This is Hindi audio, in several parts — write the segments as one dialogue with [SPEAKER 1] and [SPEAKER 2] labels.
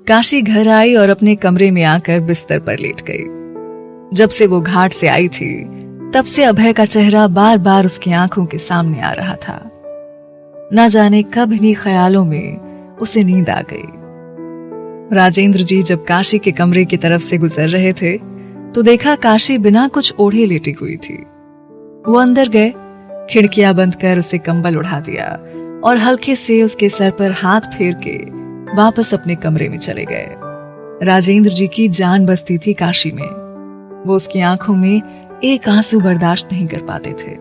[SPEAKER 1] काशी घर आई और अपने कमरे में आकर बिस्तर पर लेट गई। जब से वो घाट से आई थी तब से अभय का चेहरा बार बार उसकी आंखों के सामने आ रहा था। ना जाने कब इन्हीं ख्यालों में उसे नींद आ गई। राजेंद्र जी जब काशी के कमरे की तरफ से गुजर रहे थे तो देखा काशी बिना कुछ ओढ़े लेटी हुई थी। वो अंदर गए, खिड़कियां बंद कर उसे कंबल उड़ा दिया और हल्के से उसके सर पर हाथ फेर के वापस अपने कमरे में चले गए। राजेंद्र जी की जान बसती थी काशी में। वो उसकी आंखों में एक आंसू बर्दाश्त नहीं कर पाते थे।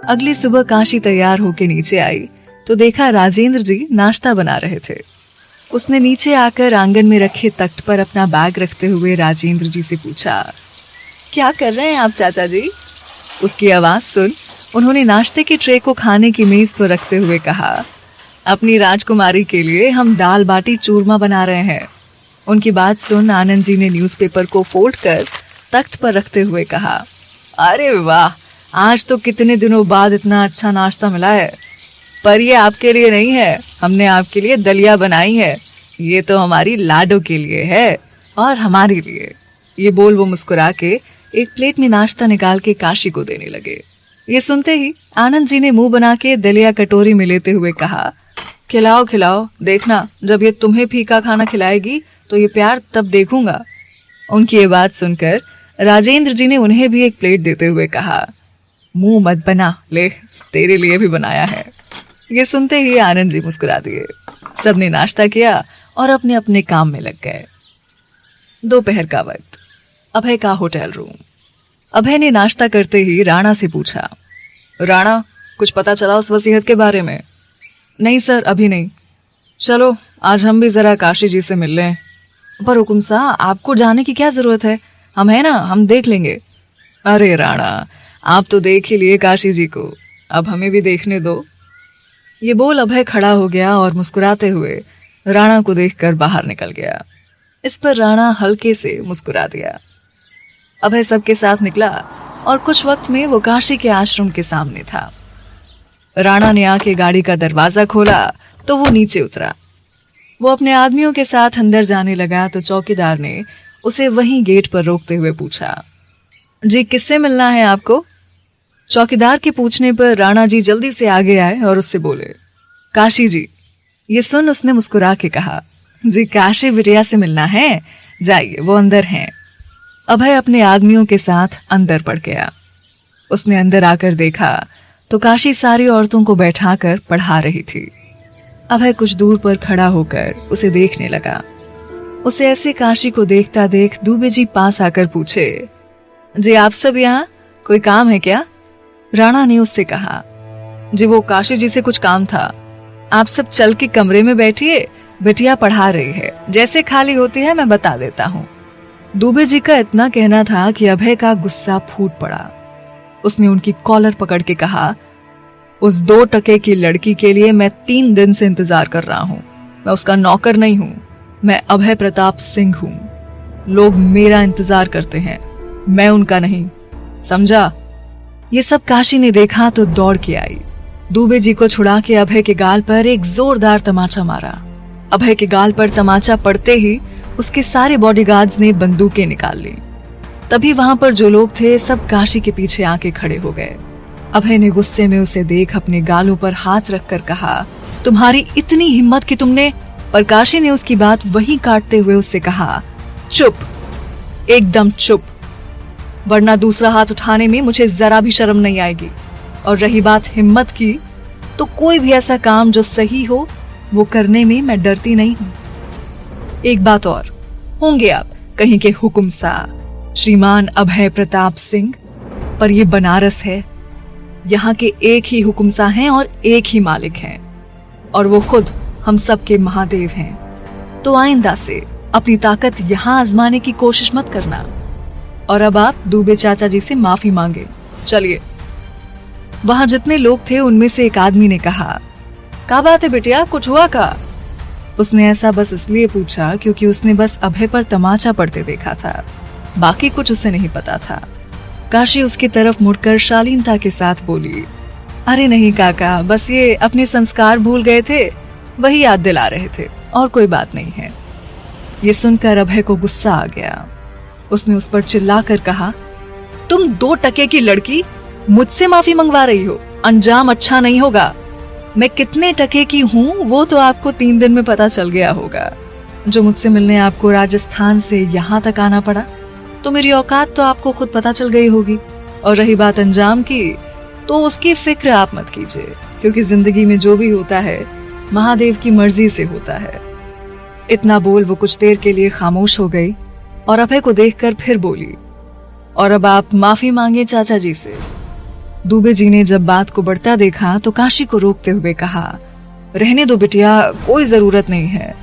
[SPEAKER 1] अगली सुबह काशी तैयार होके नीचे आई तो देखा राजेंद्र जी नाश्ता बना रहे थे। उसने नीचे आकर आंगन में रखे तख्त पर अपना बैग रखते हुए राजेंद्र जी से पूछा, क्या कर रहे हैं आप चाचा जी? उसकी आवाज सुन उन्होंने नाश्ते की ट्रे को खाने की मेज पर रखते हुए कहा, अपनी राजकुमारी के लिए हम दाल बाटी चूरमा बना रहे हैं। उनकी बात सुन आनंद जी ने न्यूज़पेपर को फोल्ड कर तख्त पर रखते हुए कहा, अरे वाह, आज तो कितने दिनों बाद इतना अच्छा नाश्ता मिला है। पर ये आपके लिए नहीं है, हमने आपके लिए दलिया बनाई है। ये तो हमारी लाडो के लिए है और हमारे लिए। ये बोल वो मुस्कुरा के एक प्लेट में नाश्ता निकाल के काशी को देने लगे। ये सुनते ही आनंद जी ने मुंह बना के दलिया कटोरी में लेते हुए कहा, खिलाओ खिलाओ, देखना जब ये तुम्हें फीका खाना खिलाएगी तो ये प्यार तब देखूंगा। उनकी ये बात सुनकर राजेंद्र जी ने उन्हें भी एक प्लेट देते हुए कहा, मुंह मत बना, ले तेरे लिए भी बनाया है। ये सुनते ही आनंद जी मुस्कुरा दिए। सबने नाश्ता किया और अपने अपने काम में लग गए। दोपहर का वक्त, अभय का होटल रूम। अभय ने नाश्ता करते ही राणा से पूछा, राणा कुछ पता चला उस वसीयत के बारे में? नहीं सर, अभी नहीं। चलो आज हम भी जरा काशी जी से मिल लें। पर हुकुम साहब, आपको जाने की क्या जरूरत है, हम है ना, हम देख लेंगे। अरे राणा, आप तो देख ही लिए काशी जी को, अब हमें भी देखने दो। ये बोल अभय खड़ा हो गया और मुस्कुराते हुए राणा को देखकर बाहर निकल गया। इस पर राणा हल्के से मुस्कुरा दिया। अभय सबके साथ निकला और कुछ वक्त में वो काशी के आश्रम के सामने था। राणा ने आके गाड़ी का दरवाजा खोला तो वो नीचे उतरा। वो अपने आदमियों के साथ अंदर जाने लगा तो चौकीदार ने उसे वहीं गेट पर रोकते हुए पूछा, जी किससे मिलना है आपको? चौकीदार के पूछने पर राणा जी जल्दी से आगे आए और उससे बोले, काशी जी। ये सुन उसने मुस्कुरा के कहा, जी काशी बिटिया से मिलना है, जाइए वो अंदर हैं। अभय अपने आदमियों के साथ अंदर पड़ गया। उसने अंदर आकर देखा तो काशी सारी औरतों को बैठाकर पढ़ा रही थी। अभय कुछ दूर पर खड़ा होकर उसे देखने लगा। उसे ऐसे काशी को देखता देख दुबे जी पास आकर पूछे, जी आप सब यहाँ कोई काम है क्या? राणा ने उससे कहा, जी वो काशी जी से कुछ काम था। आप सब चल के कमरे में बैठिए, बिटिया पढ़ा रही है, जैसे खाली होती है मैं बता देता हूँ। दुबे जी का इतना कहना था कि अभय का गुस्सा फूट पड़ा। उसने उनकी कॉलर पकड़ के कहा, उस 2 टके की लड़की के लिए मैं 3 दिन से इंतजार कर रहा हूँ। मैं उसका नौकर नहीं हूँ, मैं अभय प्रताप सिंह हूँ। लोग मेरा इंतजार करते हैं, मैं उनका नहीं, समझा? ये सब काशी ने देखा तो दौड़ के आई। दुबे जी को छुड़ा के अभय के गाल पर एक जोरदार तमाचा मारा। अभय के गाल पर तमाचा पड़ते ही उसके सारे बॉडीगार्ड्स ने बंदूकें निकाल ली। तभी वहां पर जो लोग थे सब काशी के पीछे आके खड़े हो गए। अभय ने गुस्से में उसे देख अपने गालों पर हाथ रखकर कहा, तुम्हारी इतनी हिम्मत कि तुमने। पर काशी ने उसकी बात वहीं काटते हुए उससे कहा, चुप, एकदम चुप, वरना दूसरा हाथ उठाने में मुझे जरा भी शर्म नहीं आएगी। और रही बात हिम्मत की, तो कोई भी ऐसा काम जो सही हो वो करने में मैं डरती नहीं हूं। एक बात और, होंगे आप कहीं के हुकुम साहब श्रीमान अभय प्रताप सिंह, पर ये बनारस है, यहाँ के एक ही हुकुमसा हैं और एक ही मालिक हैं, और वो खुद हम सब के महादेव हैं। तो आइंदा से अपनी ताकत यहाँ आजमाने की कोशिश मत करना। और अब आप दुबे चाचा जी से माफी मांगे, चलिए। वहां जितने लोग थे उनमें से एक आदमी ने कहा, क्या बात है बिटिया, कुछ हुआ का? उसने ऐसा बस इसलिए पूछा क्योंकि उसने बस अभय पर तमाचा पड़ते देखा था, बाकी कुछ उसे नहीं पता था। काशी उसकी तरफ मुड़कर शालीनता के साथ बोली, अरे नहीं काका, बस ये अपने संस्कार भूल गए थे, वही याद दिला रहे थे, और कोई बात नहीं है। ये सुनकर अभय को गुस्सा आ गया। उसने उस पर चिल्लाकर कहा, तुम 2 टके की लड़की मुझसे माफी मंगवा रही हो, अंजाम अच्छा नहीं होगा। मैं कितने टके की हूँ वो तो आपको 3 दिन में पता चल गया होगा। जो मुझसे मिलने आपको राजस्थान से यहाँ तक आना पड़ा, तो मेरी औकात तो आपको खुद पता चल गई होगी। और रही बात अंजाम की, तो उसकी फिक्र आप मत कीजिए, क्योंकि जिंदगी में जो भी होता है महादेव की मर्जी से होता है। इतना बोल वो कुछ देर के लिए खामोश हो गई और अभय को देखकर फिर बोली, और अब आप माफी मांगे चाचा जी से। दुबे जी ने जब बात को बढ़ता देखा तो काशी को रोकते हुए कहा, रहने दो बिटिया, कोई जरूरत नहीं है।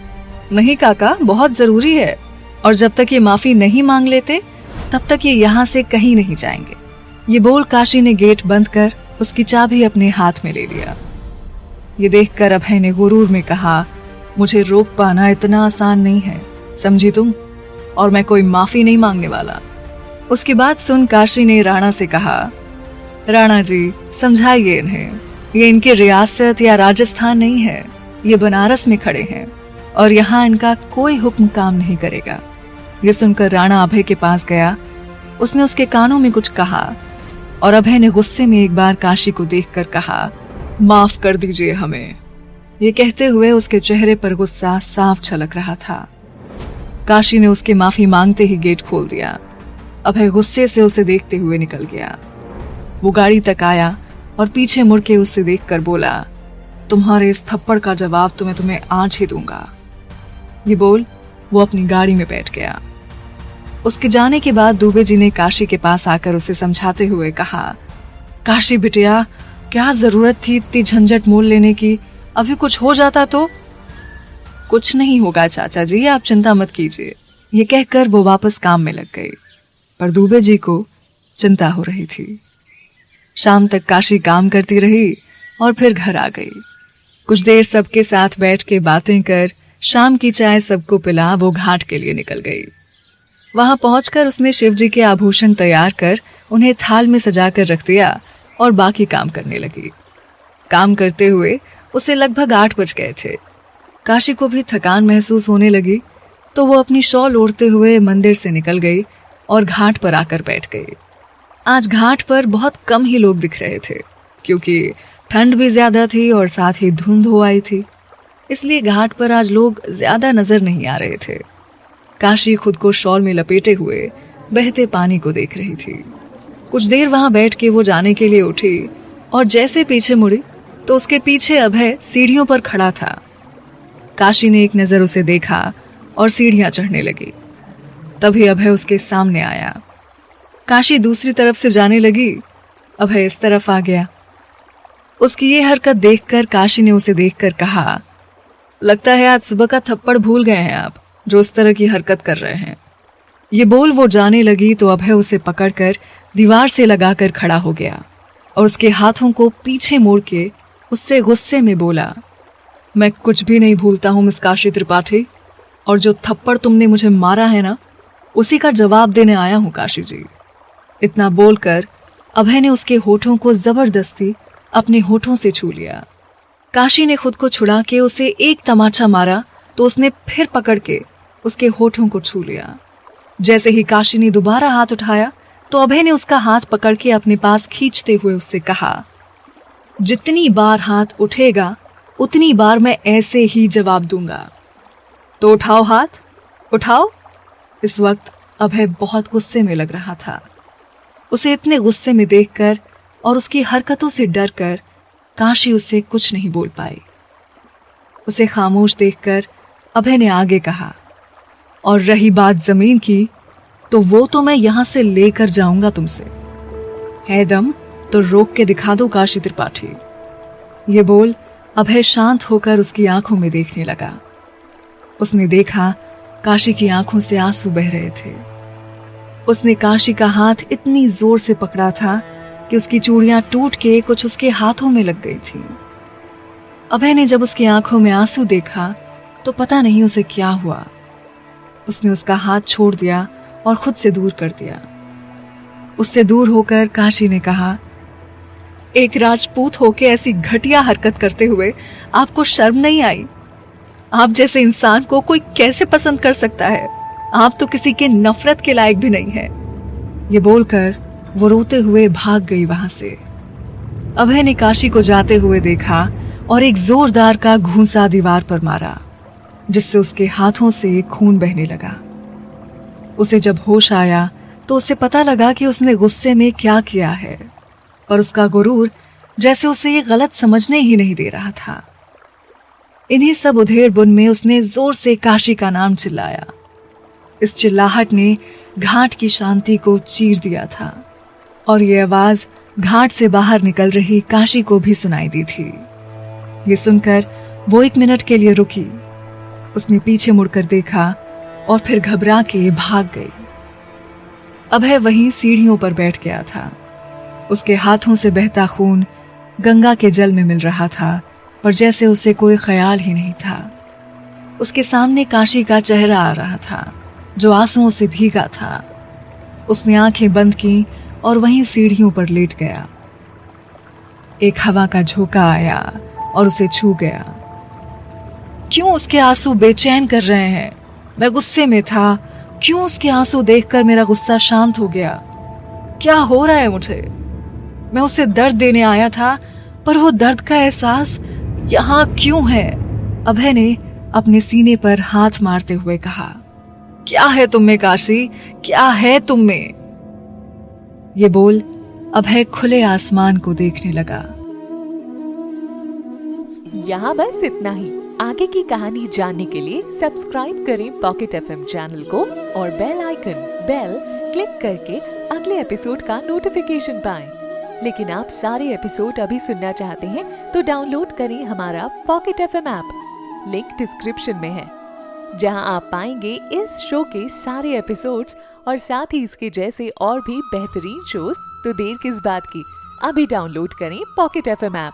[SPEAKER 1] नहीं काका, बहुत जरूरी है, और जब तक ये माफी नहीं मांग लेते तब तक ये यहाँ से कहीं नहीं जाएंगे। ये बोल काशी ने गेट बंद कर उसकी चाबी अपने हाथ में ले लिया। ये देखकर अभय ने गुरूर में कहा, मुझे रोक पाना इतना आसान नहीं है, समझी तुम, और मैं कोई माफी नहीं मांगने वाला। उसकी बात सुन काशी ने राणा से कहा, राणा जी समझाइए इन्हें, ये इनकी रियासत या राजस्थान नहीं है, ये बनारस में खड़े हैं और यहाँ इनका कोई हुक्म काम नहीं करेगा। ये सुनकर राणा अभय के पास गया। उसने उसके कानों में कुछ कहा और अभय ने गुस्से में एक बार काशी को देखकर कहा, माफ कर दीजिए हमें। ये कहते हुए उसके चेहरे पर गुस्सा साफ झलक रहा था। काशी ने उसके माफी मांगते ही गेट खोल दिया। अभय गुस्से से उसे देखते हुए निकल गया। वो गाड़ी तक आया और पीछे मुड़ के उसे देखकर बोला, तुम्हारे इस थप्पड़ का जवाब तो मैं तुम्हें आज ही दूंगा। ये बोल वो अपनी गाड़ी में बैठ गया। उसके जाने के बाद दुबे जी ने काशी के पास आकर उसे समझाते हुए कहा, काशी बिटिया, क्या जरूरत थी इतनी झंझट मोल लेने की, अभी कुछ हो जाता तो। कुछ नहीं होगा चाचा जी, आप चिंता मत कीजिए। ये कहकर वो वापस काम में लग गई, पर दुबे जी को चिंता हो रही थी। शाम तक काशी काम करती रही और फिर घर आ गई। कुछ देर सबके साथ बैठ के बातें कर शाम की चाय सबको पिला वो घाट के लिए निकल गई। वहां पहुंचकर उसने शिवजी के आभूषण तैयार कर उन्हें थाल में सजाकर रख दिया और बाकी काम करने लगी। काम करते हुए उसे लगभग 8 बज गए थे। काशी को भी थकान महसूस होने लगी, तो वो अपनी शॉल ओढ़ते हुए मंदिर से निकल गई और घाट पर आकर बैठ गई। आज घाट पर बहुत कम ही लोग दिख रहे थे, क्योंकि ठंड भी ज्यादा थी और साथ ही धुंध हो आई थी, इसलिए घाट पर आज लोग ज्यादा नजर नहीं आ रहे थे। काशी खुद को शॉल में लपेटे हुए बहते पानी को देख रही थी। कुछ देर वहां बैठ के वो जाने के लिए उठी और जैसे पीछे मुड़ी तो उसके पीछे अभय सीढ़ियों पर खड़ा था। काशी ने एक नजर उसे देखा और सीढ़ियां चढ़ने लगी। तभी अभय उसके सामने आया। काशी दूसरी तरफ से जाने लगी, अभय इस तरफ आ गया। उसकी ये हरकत देखकर काशी ने उसे देखकर कहा, लगता है आज सुबह का थप्पड़ भूल गए हैं आप, जो इस तरह की हरकत कर रहे हैं। ये बोल वो जाने लगी तो अभय उसे पकड़कर दीवार से लगाकर खड़ा हो गया और उसके हाथों को पीछे मोड़ के उससे गुस्से में बोला, मैं कुछ भी नहीं भूलता हूं मिस काशी त्रिपाठी, और जो थप्पड़ तुमने मुझे मारा है ना, उसी का जवाब देने आया हूं काशी जी। इतना बोलकर अभय ने उसके होठों को जबरदस्ती अपने होठों से छू लिया। काशी ने खुद को छुड़ा के उसे एक तमाचा मारा तो उसने फिर पकड़ के उसके होठों को छू लिया। जैसे ही काशी ने दोबारा हाथ उठाया तो अभय ने उसका हाथ पकड़ के अपने पास खींचते हुए उससे कहा, जितनी बार हाथ उठेगा उतनी बार मैं ऐसे ही जवाब दूंगा, तो उठाओ हाथ, उठाओ। इस वक्त अभय बहुत गुस्से में लग रहा था। उसे इतने गुस्से में देखकर और उसकी हरकतों से डरकर काशी उससे कुछ नहीं बोल पाई। उसे खामोश देखकर अभय ने आगे कहा, और रही बात जमीन की, तो वो तो मैं यहां से लेकर जाऊंगा तुमसे। है दम तो रोक के दिखा दो काशी त्रिपाठी। ये बोल अभय शांत होकर उसकी आंखों में देखने लगा। उसने देखा काशी की आंखों से आंसू बह रहे थे। उसने काशी का हाथ इतनी जोर से पकड़ा था कि उसकी चूड़ियां टूट के कुछ उसके हाथों में लग गई थी। अभय ने जब उसकी आंखों में आंसू देखा तो पता नहीं उसे क्या हुआ। उसने उसका हाथ छोड़ दिया और खुद से दूर कर दिया। उससे दूर होकर काशी ने कहा, एक राजपूत होके ऐसी घटिया हरकत करते हुए आपको शर्म नहीं आई? आप जैसे इंसान को कोई कैसे पसंद कर सकता है? आप तो किसी के नफरत के लायक भी नहीं है। ये बोलकर वो रोते हुए भाग गई वहां से। अभय ने काशी को जाते हुए देखा और एक जोरदार का घूंसा दीवार पर मारा, जिससे उसके हाथों से खून बहने लगा। उसे जब होश आया तो उसे पता लगा कि उसने गुस्से में क्या किया है, पर उसका गुरूर जैसे उसे ये गलत समझने ही नहीं दे रहा था। इन्हीं सब उधेड़ बुन में उसने जोर से काशी का नाम चिल्लाया। इस चिल्लाहट ने घाट की शांति को चीर दिया था और ये आवाज घाट से बाहर निकल रही काशी को भी सुनाई दी थी। ये सुनकर वो 1 मिनट के लिए रुकी। उसने पीछे मुड़कर देखा और फिर घबरा के भाग गई। अभय वहीं सीढ़ियों पर बैठ गया था। उसके हाथों से बहता खून गंगा के जल में मिल रहा था, पर जैसे उसे कोई ख्याल ही नहीं था। उसके सामने काशी का चेहरा आ रहा था, जो आंसुओं से भीगा था। उसने आंखें बंद की और वहीं सीढ़ियों पर लेट गया। एक हवा का झोंका आया और उसे छू गया। क्यों उसके आंसू बेचैन कर रहे हैं? मैं गुस्से में था। क्यों उसके आंसू देखकर मेरा गुस्सा शांत हो गया? क्या हो रहा है मुझे? मैं उसे दर्द देने आया था, पर वो दर्द का एहसास यहाँ क्यों है? अभय ने अपने सीने पर हाथ मारते हुए कहा, क्या है तुम में काशी? क्या है तुम में? ये बोल अभय खुले आसमान को देखने लगा।
[SPEAKER 2] यहाँ बस इतना ही। आगे की कहानी जानने के लिए सब्सक्राइब करें पॉकेट एफएम चैनल को और बेल आइकन क्लिक करके अगले एपिसोड का नोटिफिकेशन पाएं। लेकिन आप सारे एपिसोड अभी सुनना चाहते हैं तो डाउनलोड करें हमारा pocket FM app. Link description में है, जहां आप पाएंगे इस शो के सारे एपिसोड्स और साथ ही इसके जैसे और भी बेहतरीन शोज। तो देर किस बात की, अभी डाउनलोड करें पॉकेट एफएम ऐप।